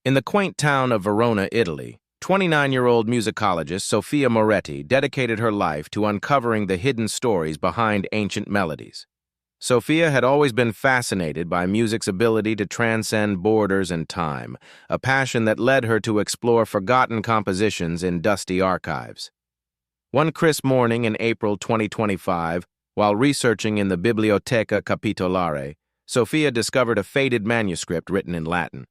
In the quaint town of Verona, Italy, 29-year-old musicologist Sofia Moretti dedicated her life to uncovering the hidden stories behind ancient melodies. Sofia had always been fascinated by music's ability to transcend borders and time, a passion that led her to explore forgotten compositions in dusty archives. One crisp morning in April 2025, while researching in the Biblioteca Capitolare, Sofia discovered a faded manuscript written in Latin.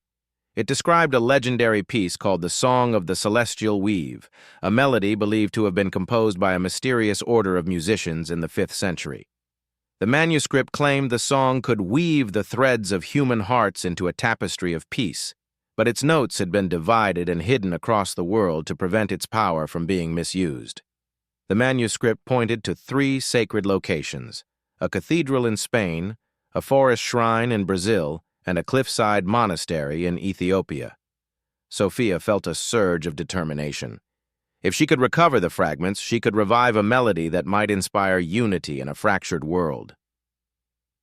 It described a legendary piece called the Song of the Celestial Weave, a melody believed to have been composed by a mysterious order of musicians in the 5th century. The manuscript claimed the song could weave the threads of human hearts into a tapestry of peace, but its notes had been divided and hidden across the world to prevent its power from being misused. The manuscript pointed to 3 sacred locations: a cathedral in Spain, a forest shrine in Brazil, and a cliffside monastery in Ethiopia. Sofia felt a surge of determination. If she could recover the fragments, she could revive a melody that might inspire unity in a fractured world.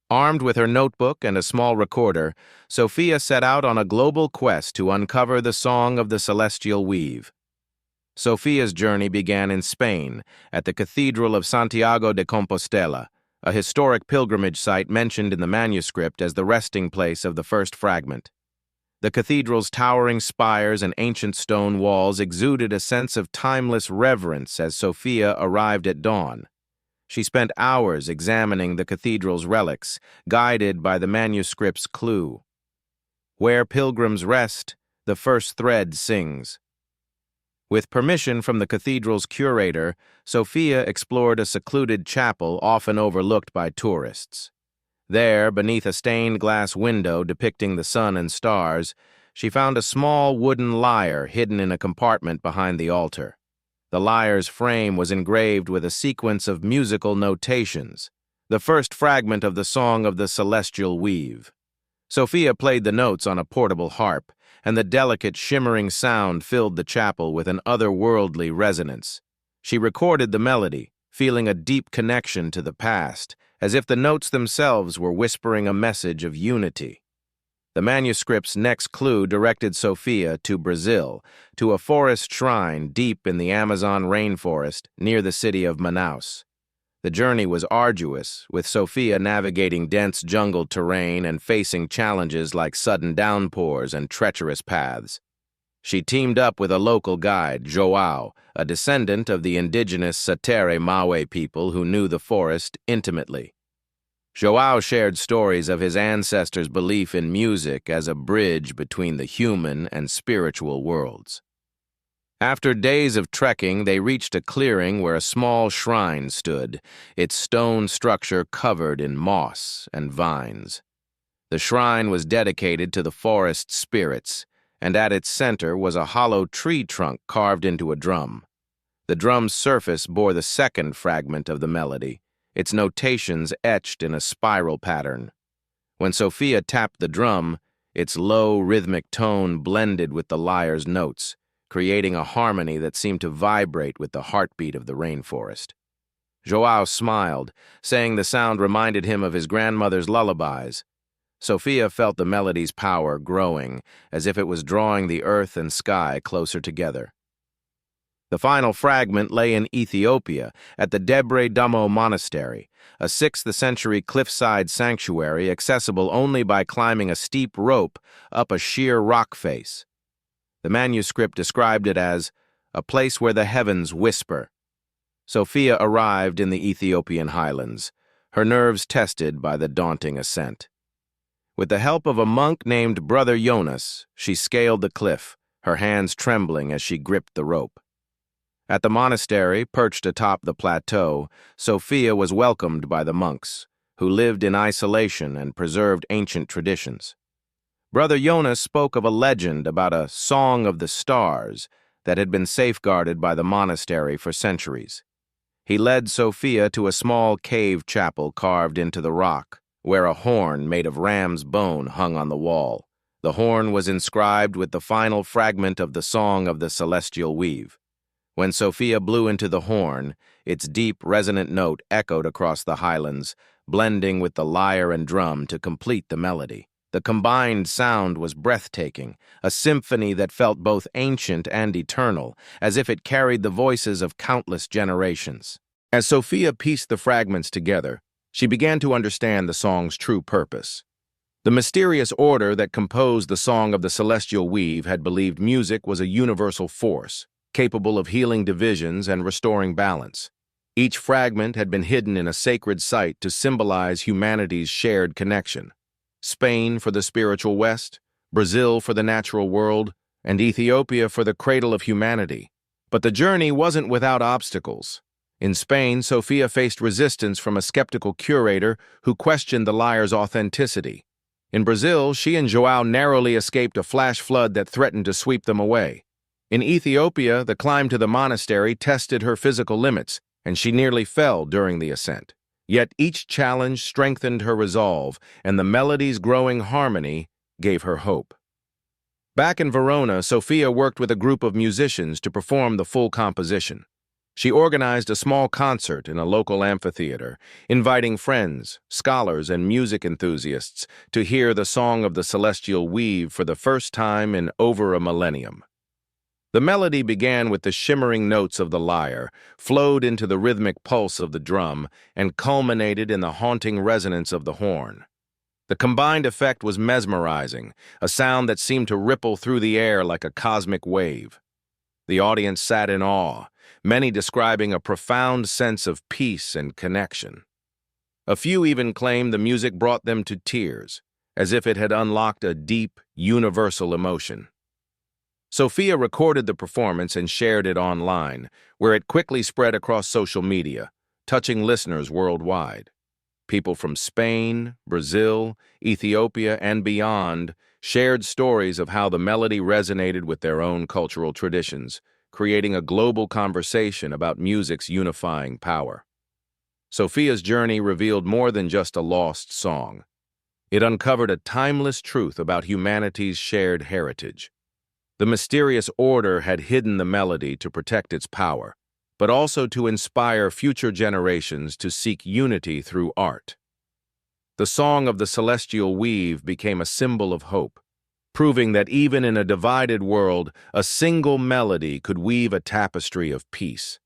Armed with her notebook and a small recorder, Sofia set out on a global quest to uncover the Song of the Celestial Weave. Sofia's journey began in Spain, at the Cathedral of Santiago de Compostela, a historic pilgrimage site mentioned in the manuscript as the resting place of the first fragment. The cathedral's towering spires and ancient stone walls exuded a sense of timeless reverence as Sofia arrived at dawn. She spent hours examining the cathedral's relics, guided by the manuscript's clue. Where pilgrims rest, the first thread sings. With permission from the cathedral's curator, Sofia explored a secluded chapel often overlooked by tourists. There, beneath a stained glass window depicting the sun and stars, she found a small wooden lyre hidden in a compartment behind the altar. The lyre's frame was engraved with a sequence of musical notations, the first fragment of the Song of the Celestial Weave. Sofia played the notes on a portable harp, and the delicate, shimmering sound filled the chapel with an otherworldly resonance. She recorded the melody, feeling a deep connection to the past, as if the notes themselves were whispering a message of unity. The manuscript's next clue directed Sofia to Brazil, to a forest shrine deep in the Amazon rainforest near the city of Manaus. The journey was arduous, with Sofia navigating dense jungle terrain and facing challenges like sudden downpours and treacherous paths. She teamed up with a local guide, João, a descendant of the indigenous Satere Mawe people who knew the forest intimately. João shared stories of his ancestors' belief in music as a bridge between the human and spiritual worlds. After days of trekking, they reached a clearing where a small shrine stood, its stone structure covered in moss and vines. The shrine was dedicated to the forest's spirits, and at its center was a hollow tree trunk carved into a drum. The drum's surface bore the second fragment of the melody, its notations etched in a spiral pattern. When Sofia tapped the drum, its low, rhythmic tone blended with the lyre's notes, creating a harmony that seemed to vibrate with the heartbeat of the rainforest. João smiled, saying the sound reminded him of his grandmother's lullabies. Sofia felt the melody's power growing, as if it was drawing the earth and sky closer together. The final fragment lay in Ethiopia, at the Debre Damo Monastery, a 6th century cliffside sanctuary accessible only by climbing a steep rope up a sheer rock face. The manuscript described it as a place where the heavens whisper. Sofia arrived in the Ethiopian highlands, her nerves tested by the daunting ascent. With the help of a monk named Brother Jonas, she scaled the cliff, her hands trembling as she gripped the rope. At the monastery, perched atop the plateau, Sofia was welcomed by the monks, who lived in isolation and preserved ancient traditions. Brother Jonas spoke of a legend about a song of the stars that had been safeguarded by the monastery for centuries. He led Sofia to a small cave chapel carved into the rock, where a horn made of ram's bone hung on the wall. The horn was inscribed with the final fragment of the Song of the Celestial Weave. When Sofia blew into the horn, its deep, resonant note echoed across the highlands, blending with the lyre and drum to complete the melody. The combined sound was breathtaking, a symphony that felt both ancient and eternal, as if it carried the voices of countless generations. As Sofia pieced the fragments together, she began to understand the song's true purpose. The mysterious order that composed the Song of the Celestial Weave had believed music was a universal force, capable of healing divisions and restoring balance. Each fragment had been hidden in a sacred site to symbolize humanity's shared connection. Spain for the spiritual West, Brazil for the natural world, and Ethiopia for the cradle of humanity. But the journey wasn't without obstacles. In Spain, Sofia faced resistance from a skeptical curator who questioned the lyre's authenticity. In Brazil, she and João narrowly escaped a flash flood that threatened to sweep them away. In Ethiopia, the climb to the monastery tested her physical limits, and she nearly fell during the ascent. Yet each challenge strengthened her resolve, and the melody's growing harmony gave her hope. Back in Verona, Sofia worked with a group of musicians to perform the full composition. She organized a small concert in a local amphitheater, inviting friends, scholars, and music enthusiasts to hear the Song of the Celestial Weave for the first time in over a millennium. The melody began with the shimmering notes of the lyre, flowed into the rhythmic pulse of the drum, and culminated in the haunting resonance of the horn. The combined effect was mesmerizing, a sound that seemed to ripple through the air like a cosmic wave. The audience sat in awe, many describing a profound sense of peace and connection. A few even claimed the music brought them to tears, as if it had unlocked a deep, universal emotion. Sofia recorded the performance and shared it online, where it quickly spread across social media, touching listeners worldwide. People from Spain, Brazil, Ethiopia, and beyond shared stories of how the melody resonated with their own cultural traditions, creating a global conversation about music's unifying power. Sofia's journey revealed more than just a lost song. It uncovered a timeless truth about humanity's shared heritage. The mysterious order had hidden the melody to protect its power, but also to inspire future generations to seek unity through art. The Song of the Celestial Weave became a symbol of hope, proving that even in a divided world, a single melody could weave a tapestry of peace.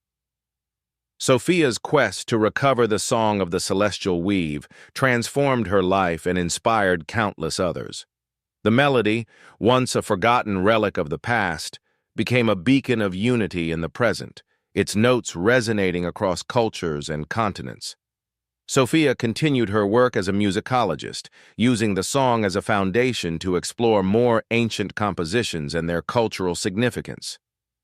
Sofia's quest to recover the Song of the Celestial Weave transformed her life and inspired countless others. The melody, once a forgotten relic of the past, became a beacon of unity in the present, its notes resonating across cultures and continents. Sofia continued her work as a musicologist, using the song as a foundation to explore more ancient compositions and their cultural significance.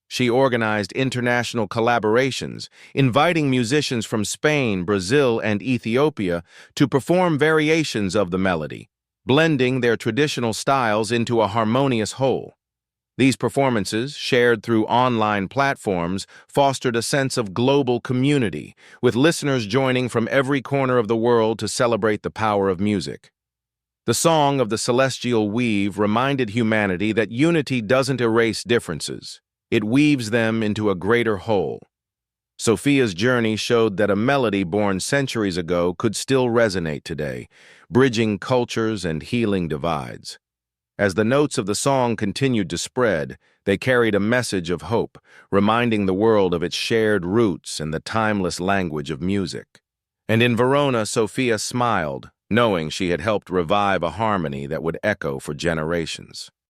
She organized international collaborations, inviting musicians from Spain, Brazil, and Ethiopia to perform variations of the melody, blending their traditional styles into a harmonious whole. These performances, shared through online platforms, fostered a sense of global community, with listeners joining from every corner of the world to celebrate the power of music. The Song of the Celestial Weave reminded humanity that unity doesn't erase differences. It weaves them into a greater whole. Sofia's journey showed that a melody born centuries ago could still resonate today, bridging cultures and healing divides. As the notes of the song continued to spread, they carried a message of hope, reminding the world of its shared roots and the timeless language of music. And in Verona, Sofia smiled, knowing she had helped revive a harmony that would echo for generations.